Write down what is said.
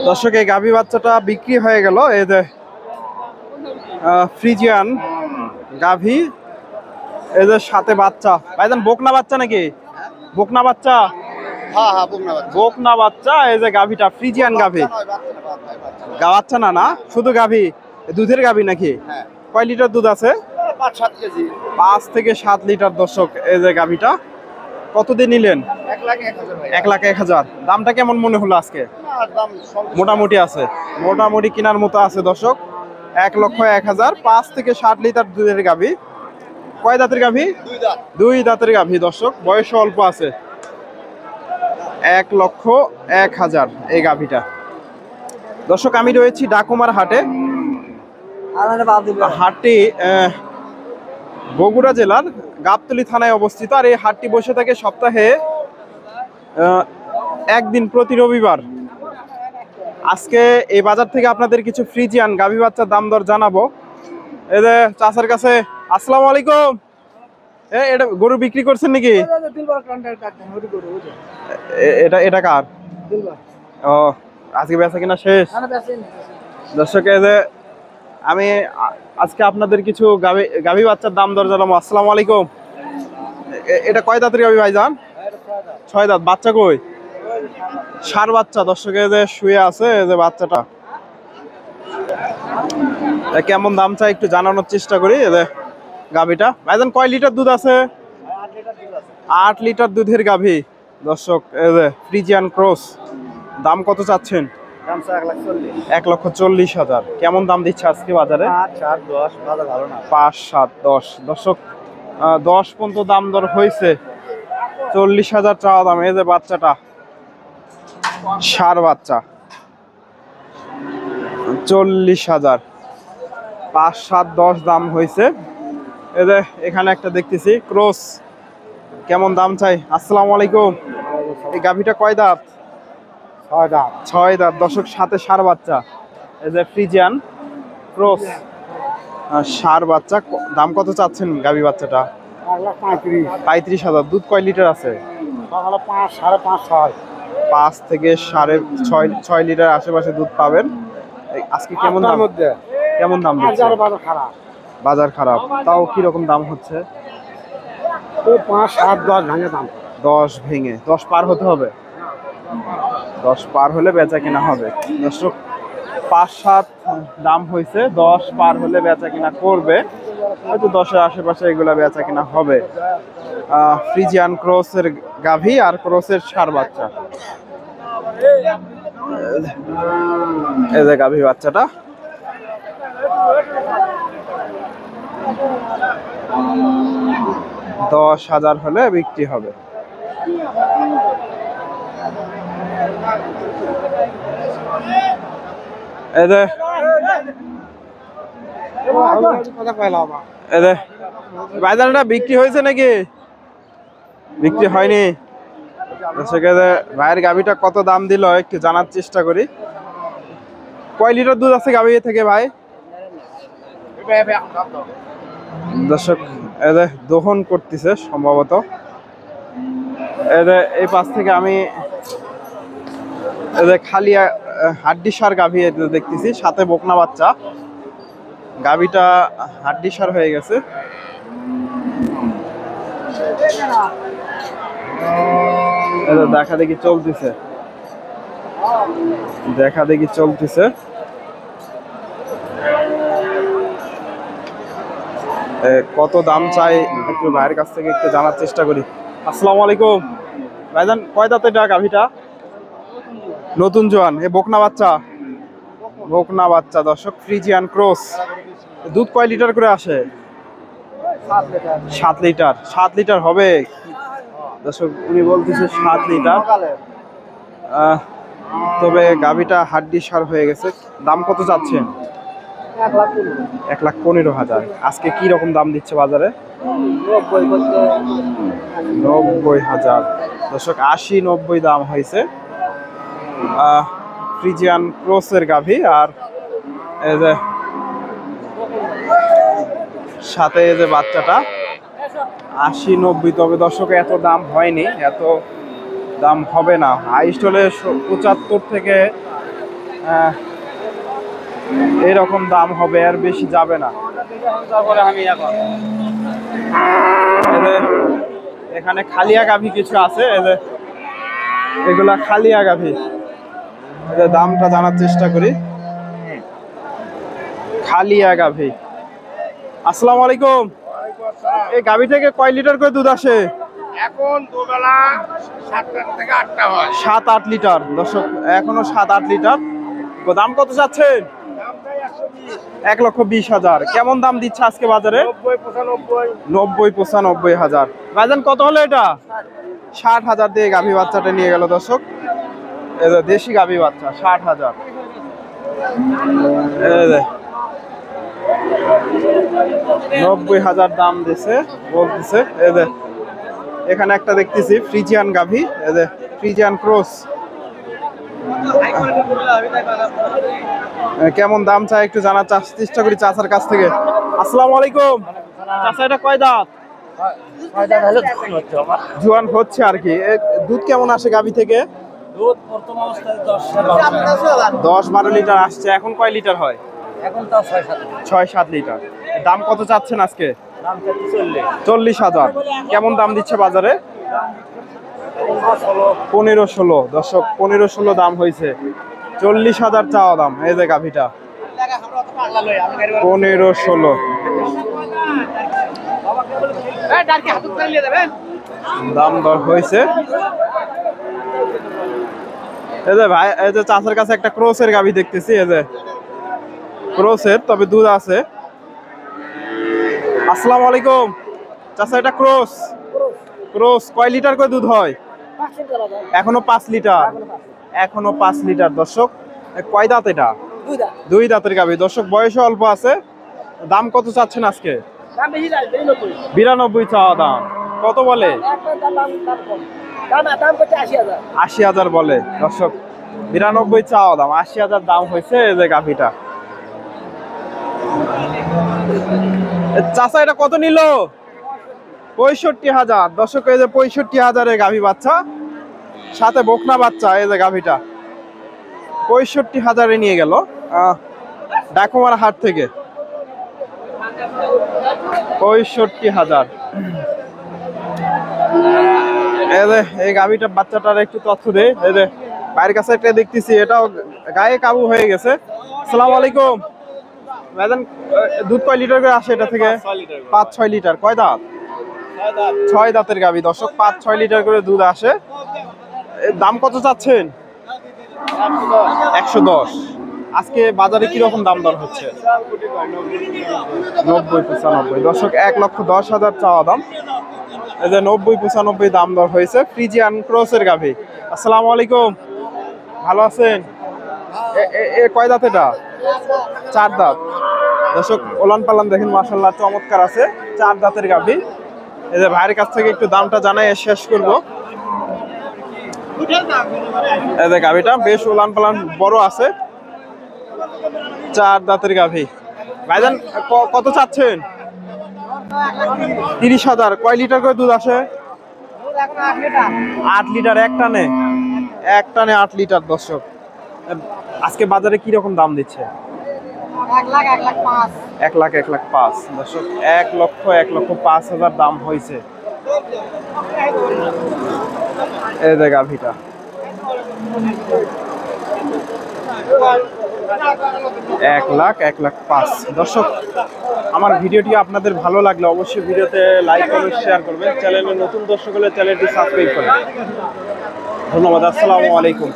দর্শক এই গাভী বাচ্চাটা বিক্রি হয়ে গেল। এই যে ফ্রিজিয়ান গাভী, এই যে সাথে বাচ্চা। ভাইজান বকনা বাচ্চা নাকি? বকনা বাচ্চা? হ্যাঁ হ্যাঁ, বকনা বাচ্চা। বকনা বাচ্চা। এই যে গাভীটা ফ্রিজিয়ান গাভী, বাচ্চা না না শুধু গাভী, দুধের গাভী নাকি? হ্যাঁ। কয় লিটার দুধ আছে? 5-7 কেজি। 5 থেকে 7 লিটার। দর্শক এই যে গাভীটা কত দিয়ে নিলেন? 1,01,000 ভাই। 1,01,000। দামটা কেমন মনে হলো আজকে? দাম মোটামুটি আছে, মোটামুটি কেনার মতো আছে। দর্শক 1,01,000, 5 থেকে 7 লিটার দুধের গাভী। কয় দাঁতের গাভী? 2 দাঁত। 2 দাঁতের গাভী। দর্শক বয়স অল্প আছে। 1,01,000 এই গাভীটা। দর্শক আমি রয়েছি ডাকুমার হাটে। হাটটি বগুড়া জেলার গাবতলী থানায় অবস্থিত। আর এই হাটটি বসে থাকে সপ্তাহে একদিন, প্রতি রবিবার। আজকে এই বাজার থেকে আপনাদের কিছু ফ্রিজিয়ান গাভী বাচ্চার দাম দর জানাবো। এই যে চাচার কাছে। আসসালামু আলাইকুম। এটা গরু বিক্রি করছেন নাকি? এটা এটা কার? ও, আজকে বেচা কিনা শেষ? দর্শক এই যে আমি আজকে আপনাদের কিছু গাভী বাচ্চার দাম দর জানাবো। আসসালামু আলাইকুম। এটা কয় দাঁতের গাভী ভাইজান? 6 দাঁত। বাচ্চা কই? ষাঁড় বাচ্চা। দর্শকে যে শুয়ে আছে এই যে বাচ্চাটা, কেমন দাম চাই একটু জানানোর চেষ্টা করি। এই যে গাভীটা ভাইজান কয় লিটার দুধ আছে? 8 লিটার দুধের গাভী। দর্শক এই যে ফ্রিজিয়ান ক্রস। দাম কত চাচ্ছেন? 1,40,000। কেমন দাম দিচ্ছে আজকে বাজারে? 5-7 10। দর্শক 10 পর্যন্ত দাম দর হয়েছে। 40,000 চাওয়া দাম। এই যে বাচ্চাটা ষাঁড় বাচ্চা, 40,000। 5-7 10 দাম হয়েছে। এই যে এখানে একটা দেখতেছি ক্রস। কেমন দাম চাই? আসসালামু আলাইকুম। এই গাভীটা কয় দাঁত? 6 দাঁত। 6 দাঁত। দর্শক সাথে ষাঁড় বাচ্চা। এই যে ফ্রিজিয়ান ক্রস ষাঁড় বাচ্চা। দাম কত চাচ্ছেন গাভী বাচ্চাটা? 1,35,000। 35,000। দুধ কয় লিটার আছে? 5, 5.5, 6। 5 থেকে 6.5 লিটার আশেপাশে দুধ পাবেন। আজকে কেমন দাম? কেমন দাম দিচ্ছে? বাজার খারাপ। তাও কি রকম দাম হচ্ছে? 5-7 10 ভাঙে দাম। 10 ভেঙে। 10 পার হতে হবে। 10 পার হলে বেচা কিনা হবে। দর্শক 5-7 দাম হয়েছে। 10 পার হলে বেচা কিনা করবে। হয়তো 10-এর আশেপাশে এগুলা বেচা কিনা হবে। ফ্রিজিয়ান ক্রসের গাভী আর ক্রসের ষাঁড় বাচ্চা। এই যে গাভী বাচ্চাটা 10,000 হলে বিক্রি হবে। এই যে বাজারটা বিক্রি হয়েছে নাকি? বিক্রি হয়নি। ভাইয়ের গাভীটা কত দাম দিল একটু জানার চেষ্টা করি। কয় লিটার দুধ আছে গাভী থেকে ভাই? দর্শক এদের দহন করতেছে সম্ভবত। এদের এই পাশ থেকে আমি এদের খালি হাড্ডি সার গাভী দেখতেছি, সাথে বকনা বাচ্চা। গাভীটা হাড্ডি সার হয়ে গেছে। দেখা দেখি চলতেছে, দেখা দেখি চলতেছে। কত দাম চাই একটু ভাইয়ের কাছ থেকে একটু জানার চেষ্টা করি। আসসালামু আলাইকুম ভাইজান। কয় দাঁতের গাভীটা? নতুন জোয়ান। এ বকনা বাচ্চা? বকনা বাচ্চা। দর্শক ফ্রিজিয়ান ক্রস। দুধ কয় লিটার করে আসে? 7 লিটার। 7 লিটার হবে। দর্শক উনি বলতেছে 7 লিটার। তবে গাভীটা হাড্ডি সার হয়ে গেছে। দাম কত চাচ্ছেন? 1,15,000। আজকে কি রকম দাম দিচ্ছে বাজারে? 90,000। দর্শক 80-90 দাম হয়েছে ফ্রিজিয়ান ক্রসের গাভী। আর এই যে সাথে এই যে বাচ্চাটা 80-90। তবে দর্শক এত দাম হয়নি, এত দাম হবে না। হাইস্ট হলে 75 থেকে এরকম দাম হবে, আর বেশি যাবে না। এখানে খালিয়া গাভী কিছু আছে, এগুলা খালিয়া গাভী। দামটা জানার চেষ্টা করি। খালিয়া গাভী। আসসালামু আলাইকুম। এই গাভী থেকে কয় লিটার করে দুধ আসে? এখন দুবেলা 7 থেকে 8টা হয়। 7-8 লিটার দর্শক, এখনো 7-8 লিটার। দাম কত চাচ্ছেন? 1,20,000। কেমন দাম দিচ্ছে আজকে বাজারে? 90-95 হাজার। বাজান কত হলো এটা? 60,000 দিয়ে গাভী বাচ্চাটা নিয়ে গেল দর্শক। দেশি গাভী বাচ্চা 60,000। 90,000 দাম দিছে বলতেছে। এখানে একটা দেখতেছি ফ্রিজিয়ান গাভী, ফ্রিজিয়ান ক্রস। কেমন দাম চাই একটু জানার চেষ্টা করি চাচার কাছ থেকে। আসসালামু আলাইকুম। চাচা এটা কয় দাঁত? জোয়ান হচ্ছে আর কি। দুধ কেমন আসে গাভী থেকে? 10-12 লিটার আসছে। এখন কয় লিটার হয়? এখন তাও 6-7 লিটার। দাম কত চাচ্ছেন আজকে? 40,000। কেমন দাম দিচ্ছে বাজারে? 15-16 দর্শক, 15-16 দাম হয়েছে। 40,000 চাওয়া দাম। এই যে গাভীটা 15-16 দাম দর হয়েছে। এই যে ভাই, এই যে চাচার কাছে একটা ক্রসের গাভী দেখতেছি। এই যে ক্রসের, তবে দুধ আছে। আসসালামু আলাইকুম। চাচা এটা ক্রস। ক্রস কয় লিটার করে দুধ হয়? এখনো 5 লিটার। এখনো 5 লিটার দর্শক। কয় দাঁত এটা? 2 দাঁতের গাভী দর্শক, বয়সে অল্প আছে। দাম কত চাচ্ছেন আজকে? 92 চাওয়া দাম। কত বলে? 80,000 বলে দর্শক। 92 চাওয়া দাম, 80,000 দাম হয়েছে এই যে গাভীটা। চাচা এটা কত নিল? 65,000 দর্শক। এই যে 65,000 গাভী বাচ্চা, সাথে বকনা বাচ্চা। এই যে গাভীটা 65,000 নিয়ে গেল ডাকুমার হাট থেকে। 65,000। এই গাভীটা বাচ্চাটার একটু তথ্য দেয়। এই যে বাইরের কাছে একটা দেখতেছি, এটাও গায়ে কাবু হয়ে গেছে। আসসালামু আলাইকুম। ম্যাডাম দুধ কয় লিটার করে আসে এটা থেকে? 5-6 লিটার। কয় দাঁত? 6 দাঁতের গাভী দর্শক, 5-6 লিটার করে দুধ আসে। দাম কত চাচ্ছেন? 110। আজকে বাজারে কিরকম দাম দর হচ্ছে? 90-95 দর্শক, 1,10,000 চাওয়া দাম। এই যে 90-95 দাম দর হয়েছে। ফ্রিজিয়ান ক্রসের গাভী। আসসালামু আলাইকুম। ভালো আছেন? কয় দাঁত এটা? 4 দাঁত দর্শক। ওলান পালান দেখেন মাশাআল্লাহ চমৎকার আছে। 4 দাঁতের গাভী। এই যে ভাইয়ের কাছ থেকে একটু দামটা জানাই শেষ করব। এই যে গাভীটা বেশ ওলান পালান বড় আছে। 4 দাঁতের গাভী। ভাইজান কত চাচ্ছেন? 30,000। কয় লিটার করে দুধ আসে? 8 লিটার। এক টানে 8 লিটার দর্শক। আজকে বাজারে কি রকম দাম দিচ্ছে? 1,05,000 দর্শক। 1,05,000 দাম হয়েছে এই যে গাভীটা। 1,05,000 দর্শক। আমার ভিডিওটি আপনাদের ভালো লাগলে অবশ্যই ভিডিওতে লাইক কমেন্ট শেয়ার করবেন। চ্যানেলে নতুন দর্শক হলে চ্যানেলটি সাবস্ক্রাইব করবেন। ধন্যবাদ। আসসালামু আলাইকুম।